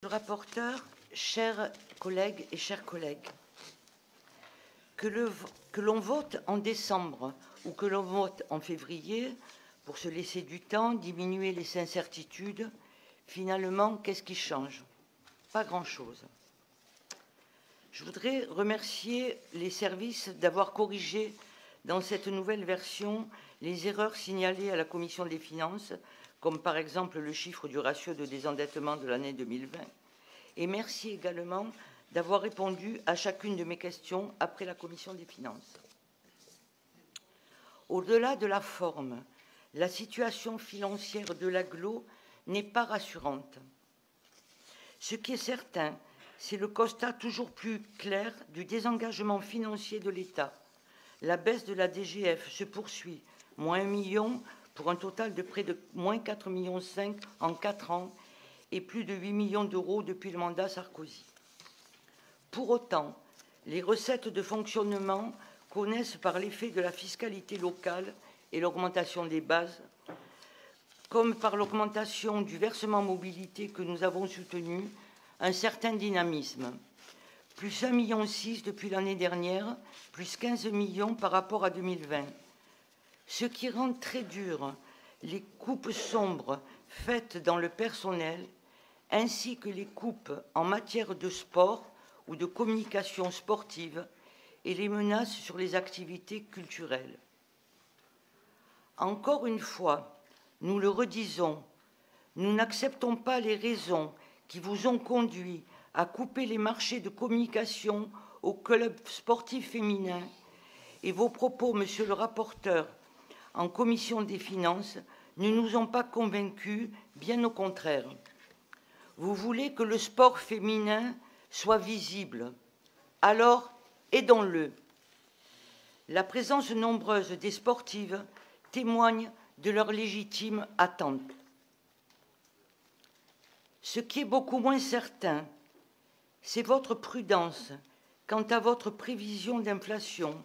Le rapporteur, chers collègues et chers collègues, que l'on vote en décembre ou que l'on vote en février, pour se laisser du temps, diminuer les incertitudes, finalement, qu'est-ce qui change? Pas grand-chose. Je voudrais remercier les services d'avoir corrigé dans cette nouvelle version les erreurs signalées à la Commission des finances, comme par exemple le chiffre du ratio de désendettement de l'année 2020. Et merci également d'avoir répondu à chacune de mes questions après la Commission des finances. Au-delà de la forme, la situation financière de l'agglo n'est pas rassurante. Ce qui est certain, c'est le constat toujours plus clair du désengagement financier de l'État. La baisse de la DGF se poursuit, moins 1 million pour un total de près de moins 4,5 millions en 4 ans et plus de 8 millions d'euros depuis le mandat Sarkozy. Pour autant, les recettes de fonctionnement connaissent par l'effet de la fiscalité locale et l'augmentation des bases, comme par l'augmentation du versement mobilité que nous avons soutenu, un certain dynamisme. Plus 1,6 million depuis l'année dernière, plus 15 millions par rapport à 2020. Ce qui rend très dur les coupes sombres faites dans le personnel, ainsi que les coupes en matière de sport ou de communication sportive et les menaces sur les activités culturelles. Encore une fois, nous le redisons, nous n'acceptons pas les raisons qui vous ont conduit à couper les marchés de communication aux clubs sportifs féminins et vos propos, monsieur le rapporteur, en commission des finances, ne nous ont pas convaincus, bien au contraire. Vous voulez que le sport féminin soit visible, alors aidons-le. La présence nombreuse des sportives témoigne de leur légitime attente. Ce qui est beaucoup moins certain, c'est votre prudence quant à votre prévision d'inflation.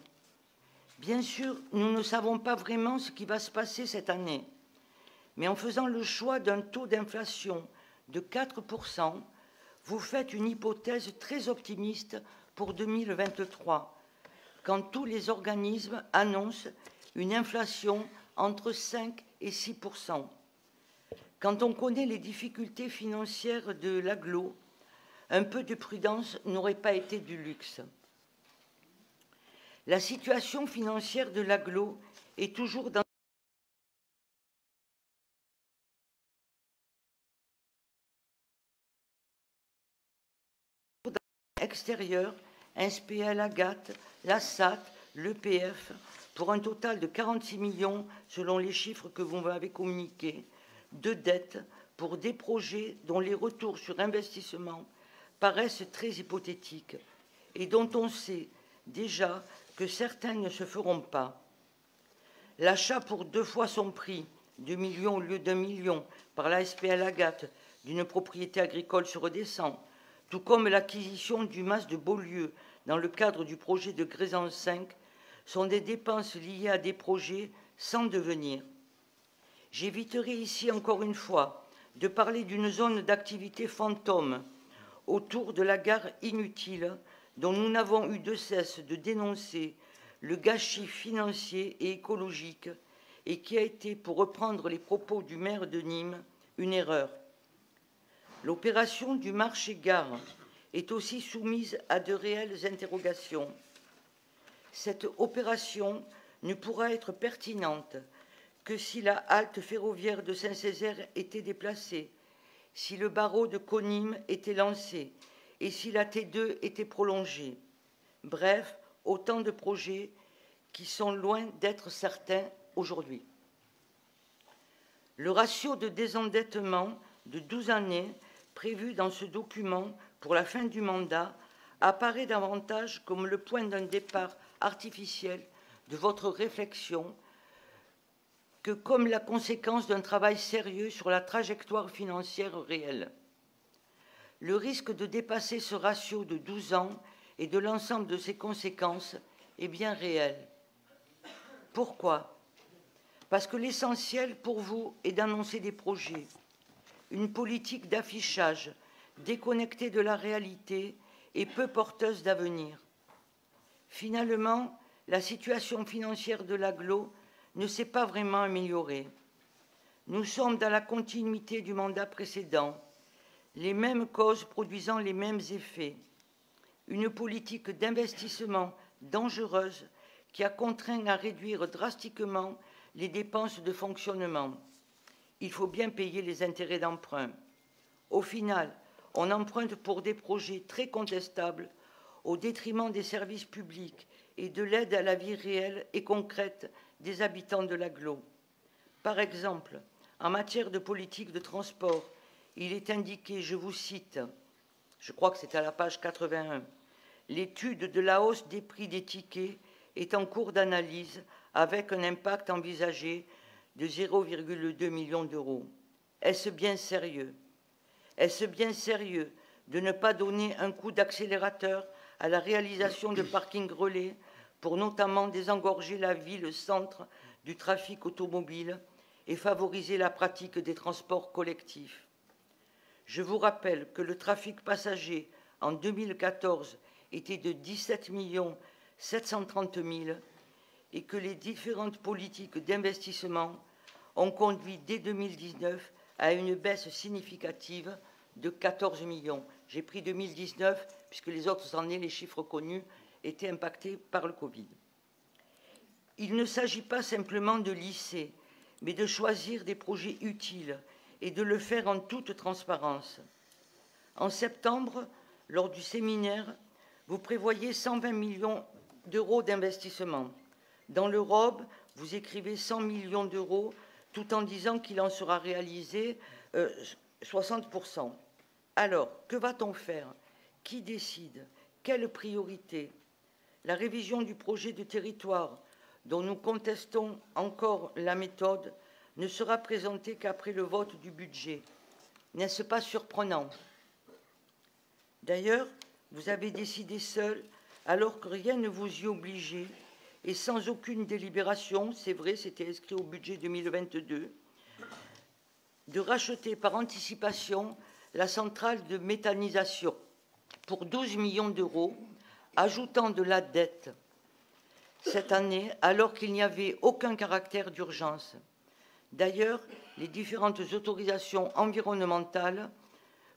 Bien sûr, nous ne savons pas vraiment ce qui va se passer cette année, mais en faisant le choix d'un taux d'inflation de 4%, vous faites une hypothèse très optimiste pour 2023, quand tous les organismes annoncent une inflation entre 5 et 6%. Quand on connaît les difficultés financières de l'agglo, un peu de prudence n'aurait pas été du luxe. La situation financière de l'agglo est toujours dans extérieur, SPL Agathe, la SAT, l'EPF, pour un total de 46 millions selon les chiffres que vous m'avez communiqués, de dettes pour des projets dont les retours sur investissement paraissent très hypothétiques et dont on sait déjà que certains ne se feront pas. L'achat pour 2 fois son prix, 2 millions au lieu d'1 million, par la SPL Agathe d'une propriété agricole se redescend, tout comme l'acquisition du mas de Beaulieu dans le cadre du projet de Grézan 5, sont des dépenses liées à des projets sans devenir. J'éviterai ici encore une fois de parler d'une zone d'activité fantôme autour de la gare inutile dont nous n'avons eu de cesse de dénoncer le gâchis financier et écologique et qui a été, pour reprendre les propos du maire de Nîmes, une erreur. L'opération du marché-gare est aussi soumise à de réelles interrogations. Cette opération ne pourra être pertinente que si la halte ferroviaire de Saint-Césaire était déplacée, si le barreau de Conîmes était lancé et si la T2 était prolongée. Bref, autant de projets qui sont loin d'être certains aujourd'hui. Le ratio de désendettement de 12 années prévu dans ce document pour la fin du mandat apparaît davantage comme le point d'un départ artificiel de votre réflexion que comme la conséquence d'un travail sérieux sur la trajectoire financière réelle. Le risque de dépasser ce ratio de 12 ans et de l'ensemble de ses conséquences est bien réel. Pourquoi? Parce que l'essentiel pour vous est d'annoncer des projets, une politique d'affichage déconnectée de la réalité et peu porteuse d'avenir. Finalement, la situation financière de l'agglo ne s'est pas vraiment améliorée. Nous sommes dans la continuité du mandat précédent, les mêmes causes produisant les mêmes effets. Une politique d'investissement dangereuse qui a contraint à réduire drastiquement les dépenses de fonctionnement. Il faut bien payer les intérêts d'emprunt. Au final, on emprunte pour des projets très contestables au détriment des services publics et de l'aide à la vie réelle et concrète des habitants de l'agglo. Par exemple, en matière de politique de transport, il est indiqué, je vous cite, je crois que c'est à la page 81, l'étude de la hausse des prix des tickets est en cours d'analyse avec un impact envisagé de 0,2 million d'euros. Est-ce bien sérieux? Est-ce bien sérieux de ne pas donner un coup d'accélérateur à la réalisation de parkings relais pour notamment désengorger la ville-centre du trafic automobile et favoriser la pratique des transports collectifs? Je vous rappelle que le trafic passager en 2014 était de 17 730 000 et que les différentes politiques d'investissement ont conduit dès 2019 à une baisse significative de 14 millions. J'ai pris 2019 puisque les autres années, les chiffres connus, étaient impactés par le Covid. Il ne s'agit pas simplement de lisser, mais de choisir des projets utiles et de le faire en toute transparence. En septembre, lors du séminaire, vous prévoyez 120 millions d'euros d'investissement. Dans l'Europe, vous écrivez 100 millions d'euros tout en disant qu'il en sera réalisé 60%. Alors, que va-t-on faire? Qui décide? Quelle priorité? La révision du projet de territoire, dont nous contestons encore la méthode, ne sera présentée qu'après le vote du budget. N'est-ce pas surprenant? D'ailleurs, vous avez décidé seul, alors que rien ne vous y obligeait, et sans aucune délibération, c'est vrai, c'était inscrit au budget 2022, de racheter par anticipation la centrale de méthanisation pour 12 millions d'euros, ajoutant de la dette cette année, alors qu'il n'y avait aucun caractère d'urgence. D'ailleurs, les différentes autorisations environnementales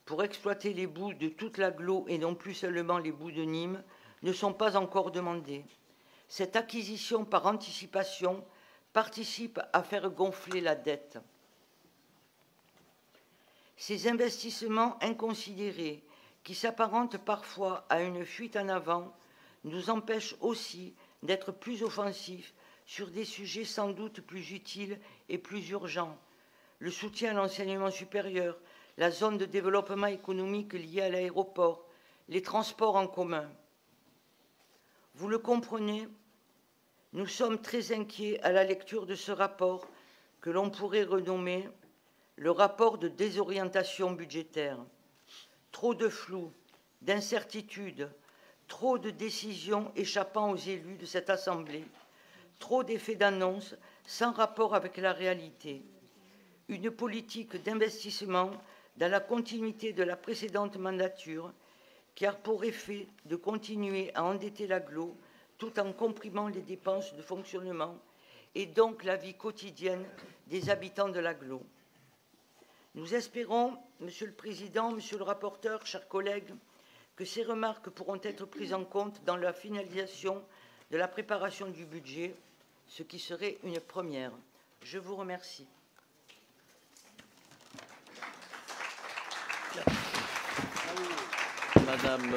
pour exploiter les boues de toute l'agglo et non plus seulement les boues de Nîmes ne sont pas encore demandées. Cette acquisition par anticipation participe à faire gonfler la dette. Ces investissements inconsidérés, qui s'apparentent parfois à une fuite en avant, nous empêchent aussi d'être plus offensifs sur des sujets sans doute plus utiles et plus urgents. Le soutien à l'enseignement supérieur, la zone de développement économique liée à l'aéroport, les transports en commun. Vous le comprenez, nous sommes très inquiets à la lecture de ce rapport que l'on pourrait renommer le rapport de désorientation budgétaire. Trop de flou, d'incertitude, trop de décisions échappant aux élus de cette Assemblée, trop d'effets d'annonce sans rapport avec la réalité. Une politique d'investissement dans la continuité de la précédente mandature qui a pour effet de continuer à endetter l'agglo tout en comprimant les dépenses de fonctionnement et donc la vie quotidienne des habitants de l'agglo. Nous espérons, Monsieur le Président, Monsieur le rapporteur, chers collègues, que ces remarques pourront être prises en compte dans la finalisation de la préparation du budget, ce qui serait une première. Je vous remercie. Madame